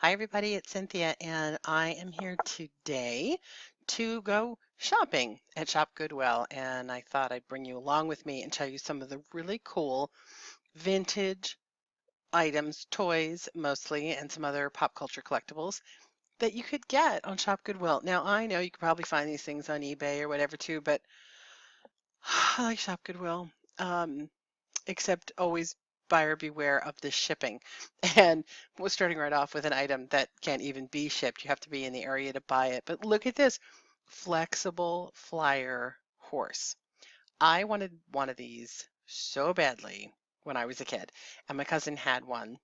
Hi, everybody. It's Cynthia, and I am here today to go shopping at Shop Goodwill. And I thought I'd bring you along with me and tell you some of the really cool vintage items, toys mostly, and some other pop culture collectibles that you could get on Shop Goodwill. Now, I know you could probably find these things on eBay or whatever too, but I like Shop Goodwill. Um, except always buyer beware of the shipping. And we're starting right off with an item that can't even be shipped. You have to be in the area to buy it. But look at this flexible flyer horse. I wanted one of these so badly when I was a kid, and my cousin had one.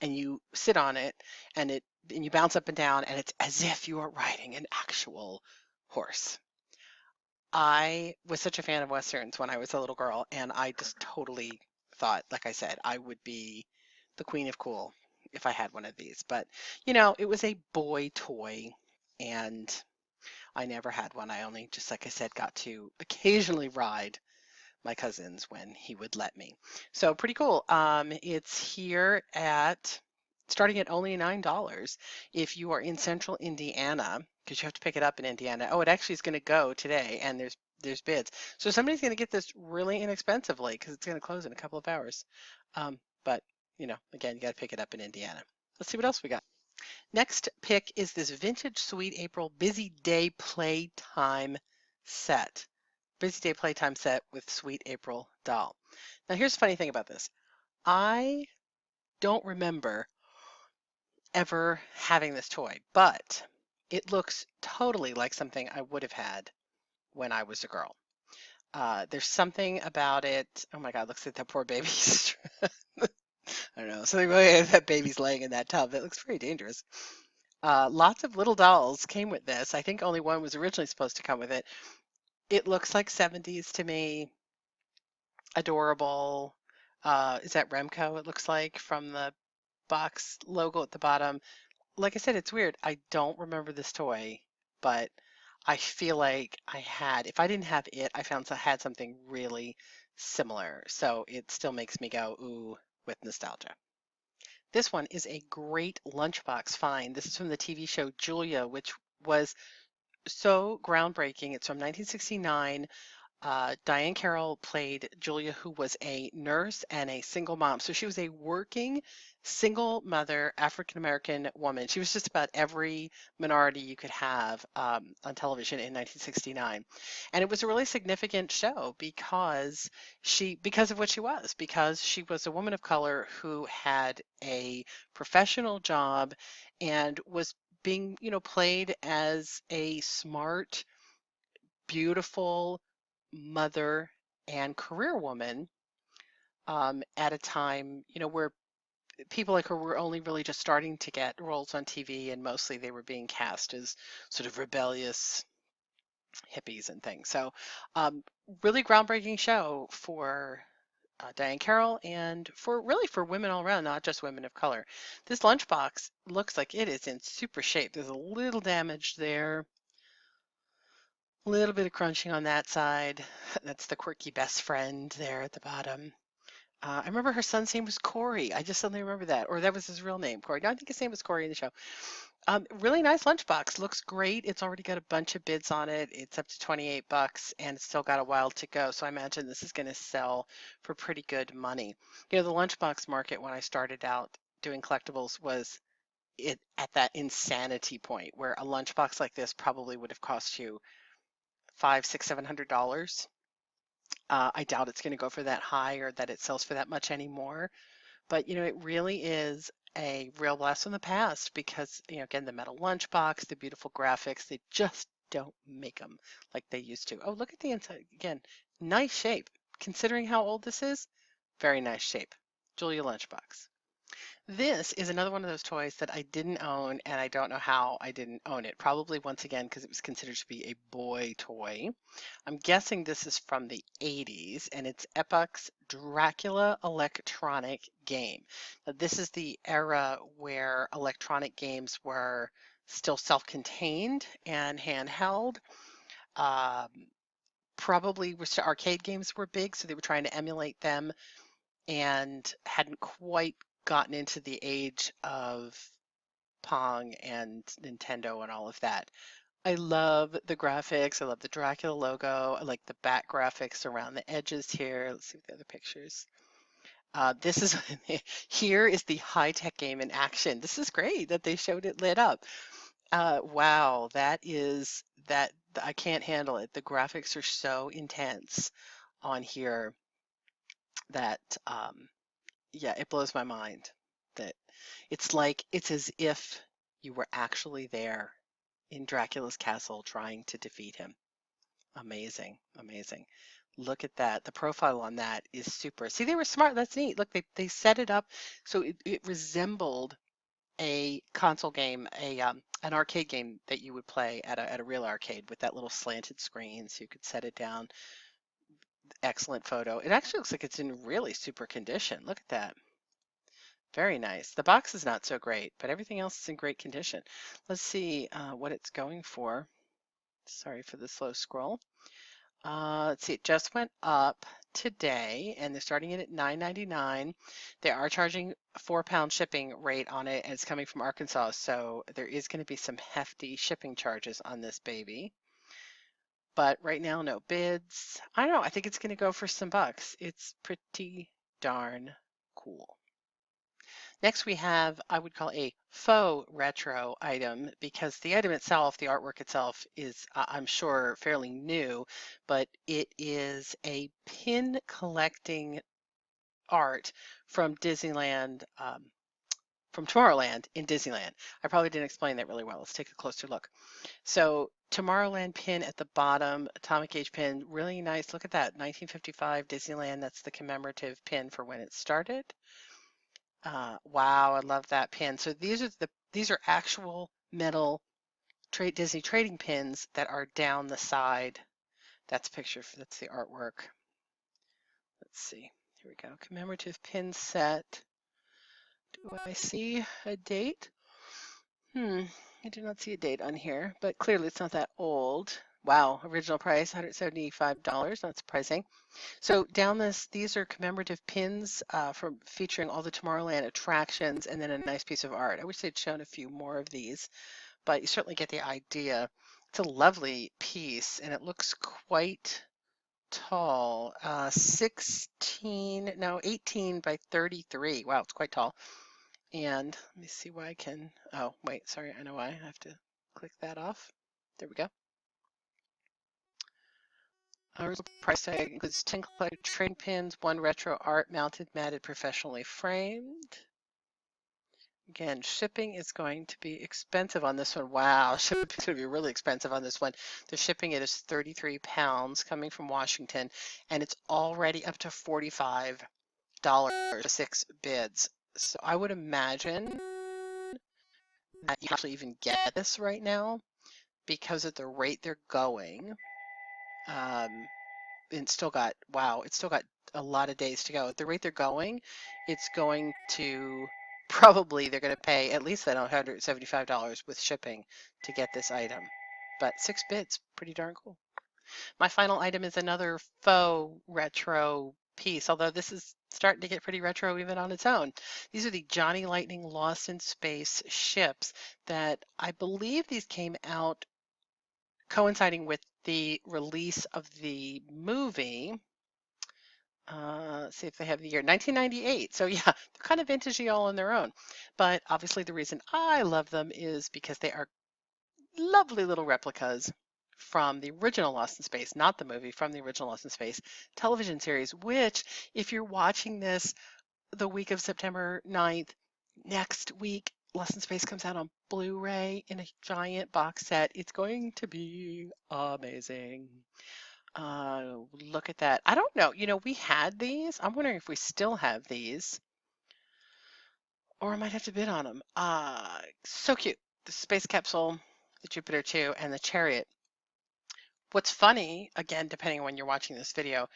And you sit on it, and you bounce up and down, and it's as if you are riding an actual horse. I was such a fan of Westerns when I was a little girl, and I just totally thought, like I said, I would be the queen of cool if I had one of these. But, it was a boy toy, and I never had one. I only, just like I said, got to occasionally ride my cousins when he would let me. So pretty cool. It's here at starting at only $9 if you are in central Indiana, because you have to pick it up in Indiana. Oh, it actually is going to go today, and there's bids. So somebody's going to get this really inexpensively because it's going to close in a couple of hours. But again, you got to pick it up in Indiana. Let's see what else we got. Next pick is this vintage Sweet April Busy Day Playtime set. Busy Day Playtime set with Sweet April doll. Now, here's the funny thing about this. I don't remember ever having this toy, but it looks totally like something I would have had when I was a girl. There's something about it. Oh my God, looks like that poor baby's. I don't know, something about that baby's laying in that tub. That looks very dangerous. Lots of little dolls came with this. I think only one was originally supposed to come with it. It looks like 70s to me. Adorable. Is that Remco, it looks like, from the box logo at the bottom? Like I said, it's weird. I don't remember this toy, but I feel like I had, if I didn't have it, I had something really similar. So it still makes me go, ooh, with nostalgia. This one is a great lunchbox find. This is from the TV show Julia, which was so groundbreaking. It's from 1969. Diane Carroll played Julia, who was a nurse and a single mom. So she was a working single mother, African American woman. She was just about every minority you could have on television in 1969. And it was a really significant show because of what she was, because she was a woman of color who had a professional job and was being, played as a smart, beautiful mother and career woman at a time, where people like her were only really just starting to get roles on TV, and mostly they were being cast as sort of rebellious hippies and things. So, really groundbreaking show for Diane Carroll and for women all around, not just women of color. This lunchbox looks like it is in super shape. There's a little damage there. A little bit of crunching on that side. That's the quirky best friend there at the bottom. I remember her son's name was Corey. I just suddenly remember that. Or that was his real name, Corey. No, I think his name was Corey in the show. Really nice lunchbox. Looks great. It's already got a bunch of bids on it. It's up to 28 bucks and it's still got a while to go. So I imagine this is going to sell for pretty good money. The lunchbox market when I started out doing collectibles was it at that insanity point where a lunchbox like this probably would have cost you five, six, $700. I doubt it's going to go for that high or that it sells for that much anymore. But it really is a real blast from the past because again, the metal lunchbox, the beautiful graphics, they just don't make them like they used to. Oh, look at the inside again. Nice shape. Considering how old this is, very nice shape. Julia Lunchbox. This is another one of those toys that I didn't own, and I don't know how I didn't own it. Probably once again because it was considered to be a boy toy. I'm guessing this is from the 80s, and it's Epoch's Dracula electronic game. Now, this is the era where electronic games were still self-contained and handheld. Um, Probably arcade games were big, so they were trying to emulate them and hadn't quite gotten into the age of Pong and Nintendo and all of that. I love the graphics. I love the Dracula logo. I like the back graphics around the edges here. Let's see what the other pictures. This is here is the high-tech game in action. This is great that they showed it lit up. Wow, that I can't handle it. The graphics are so intense on here that yeah, it blows my mind that it's like it's as if you were actually there in Dracula's castle trying to defeat him. Amazing, amazing. Look at that. The profile on that is super. See, they were smart. That's neat. Look, they set it up so it resembled a console game, an arcade game that you would play at a real arcade with that little slanted screen, so you could set it down. Excellent photo. It actually looks like it's in really super condition. Look at that. Very nice. The box is not so great, but everything else is in great condition. Let's see what it's going for. Sorry for the slow scroll. Let's see, it just went up today and they're starting it at $9.99. They are charging £4 shipping rate on it and it's coming from Arkansas, so there is going to be some hefty shipping charges on this baby. But right now, no bids. I don't know, I think it's going to go for some bucks. It's pretty darn cool. Next we have, I would call a faux retro item because the item itself, the artwork itself is, I'm sure, fairly new, but it is a pin collecting art from Disneyland, from Tomorrowland in Disneyland. I probably didn't explain that really well. Let's take a closer look. So Tomorrowland pin at the bottom, atomic age pin, really nice. Look at that, 1955 Disneyland. That's the commemorative pin for when it started. Wow, I love that pin. So these are actual metal Disney trading pins that are down the side. That's that's the artwork. Let's see. Here we go. Commemorative pin set. Do I see a date? I do not see a date on here, but clearly it's not that old. Wow, original price $175. Not surprising. So down these are commemorative pins from featuring all the Tomorrowland attractions and then a nice piece of art. I wish they'd shown a few more of these, but you certainly get the idea. It's a lovely piece and it looks quite tall. 18 by 33. Wow, it's quite tall. And let me see why I can, oh, wait, sorry, I know why. I have to click that off. There we go. Original price tag includes 10 collected trading pins, 1 retro art mounted, matted, professionally framed. Again, shipping is going to be expensive on this one. Wow, shipping is going to be really expensive on this one. The shipping it is 33 pounds coming from Washington, and it's already up to $45 for 6 bids. So I would imagine that you actually even get this right now because at the rate they're going. It's still got, wow, it's still got a lot of days to go. At the rate they're going, it's going to probably, they're going to pay at least that $175 with shipping to get this item. But 6 bids, pretty darn cool. My final item is another faux retro piece, although this is starting to get pretty retro even on its own. These are the Johnny Lightning Lost in Space ships that I believe these came out coinciding with the release of the movie. Let's see if they have the year 1998. So yeah, they're kind of vintagey all on their own. But obviously the reason I love them is because they are lovely little replicas from the original Lost in Space, not the movie, from the original Lost in Space television series, which if you're watching this the week of September 9th, next week, Lost in Space comes out on Blu-ray in a giant box set. It's going to be amazing. Look at that. I don't know. You know, we had these. I'm wondering if we still have these, or I might have to bid on them. So cute. The space capsule, the Jupiter 2, and the chariot. What's funny, again, depending on when you're watching this video,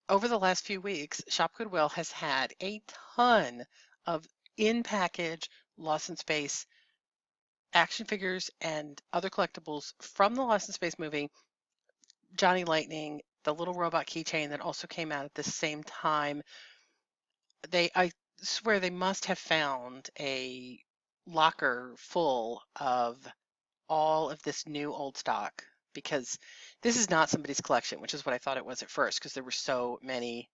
over the last few weeks, Shop Goodwill has had a ton of in-package Lost in Space action figures and other collectibles from the Lost in Space movie, Johnny Lightning, the little robot keychain that also came out at the same time. I swear they must have found a locker full of all of this new old stock because this is not somebody's collection, which is what I thought it was at first because there were so many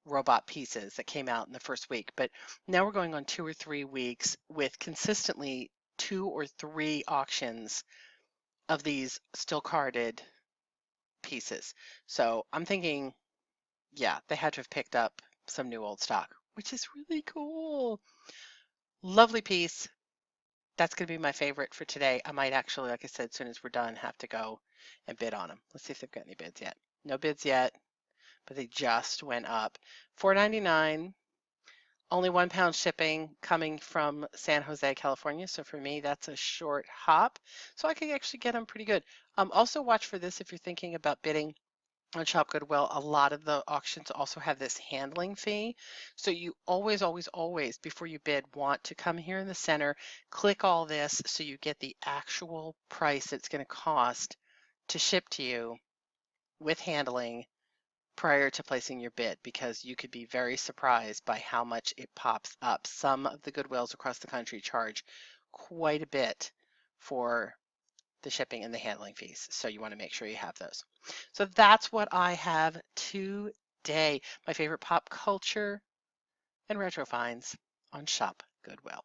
robot pieces that came out in the first week. But now we're going on 2 or 3 weeks with consistently 2 or 3 auctions of these still carded pieces. So I'm thinking, yeah, they had to have picked up some new old stock, which is really cool. Lovely piece. That's going to be my favorite for today. I might actually, like I said, as soon as we're done, have to go and bid on them. Let's see if they've got any bids yet. No bids yet, but they just went up. $4.99, only 1 pound shipping coming from San Jose, California. So for me, that's a short hop. So I could actually get them pretty good. Also watch for this if you're thinking about bidding on Shop Goodwill. A lot of the auctions also have this handling fee. So you always, always, always, before you bid, want to come here in the center, click all this so you get the actual price it's going to cost to ship to you with handling prior to placing your bid, because you could be very surprised by how much it pops up. Some of the Goodwills across the country charge quite a bit for the shipping and the handling fees. So you want to make sure you have those. So that's what I have today. My favorite pop culture and retro finds on Shop Goodwill.